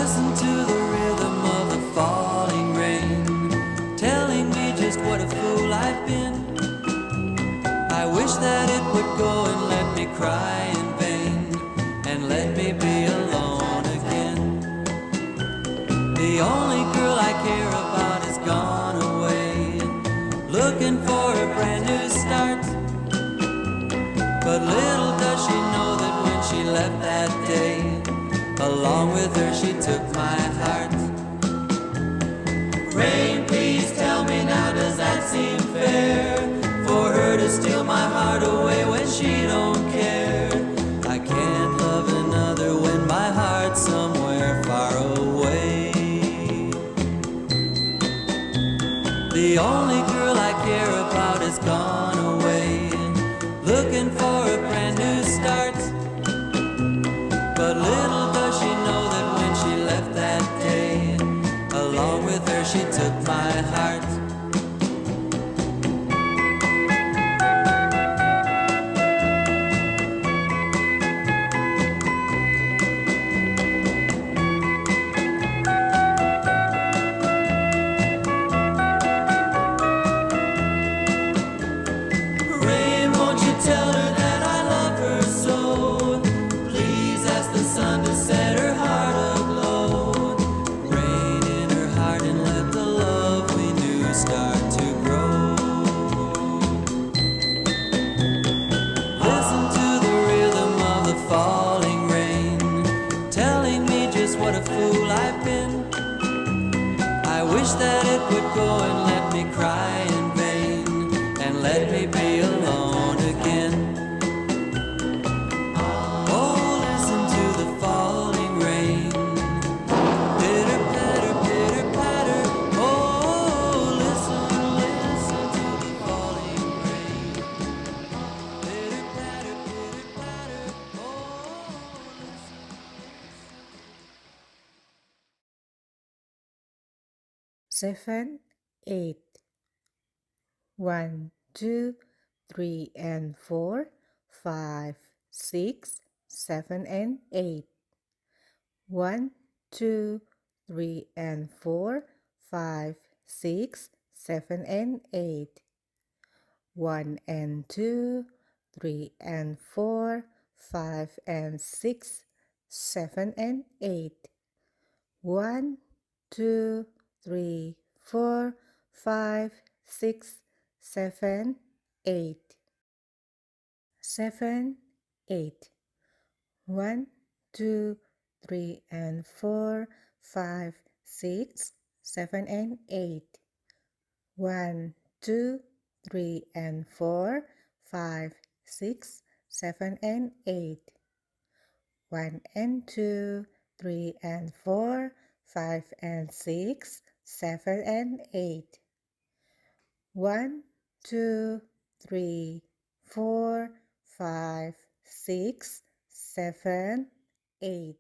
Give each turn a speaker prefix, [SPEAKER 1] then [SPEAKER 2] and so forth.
[SPEAKER 1] Listen to the rhythm of the falling rain, telling me just what a fool I've been. I wish that it would go and let me cry in vain, and let me be alone again. The only girl I care about is gone away, looking for a brand new start. But little does she know that when she left that day, along with her she took my heart. Rain, please tell me now, does that seem fair? For her to steal my heart away when she don't care. I can't love another when my heart's somewhere far away. The only girl I care about is gone away, looking for a brand new start. But little does she know that when she left that day, along with her she took my heart. Rain, won't you tell her that I love her so? Please ask the sun to set her heart aglow. Rain in her heart and let the love we knew start to grow. Listen to the rhythm of the falling rain, telling me just what a fool I've been. I wish that it would go and let me cry in vain, and let me be alone again. Oh, listen to the falling rain, pitter patter, pitter patter. Oh, listen, listen to the falling rain, pitter patter, pitter patter. Oh, listen.
[SPEAKER 2] 7, 8. 1, 2, 3 and 4, 5, 6, 7 and 8. 1, 2, 3 and 4, 5, 6, 7 and 8. 1 and 2, 3 and 4, 5 and 6, 7 and 8. 1, 2, 3, 4, 5, 6, 7, 8. 7, 8. 1, 2, 3 and 4, 5, 6, 7 and 8. 1, 2, 3 and 4, 5, 6, 7 and 8. 1 and 2, 3 and 4, 5 and 6, 7 and 8. 1, 2, 3, 4, 5, 6, 7, 8.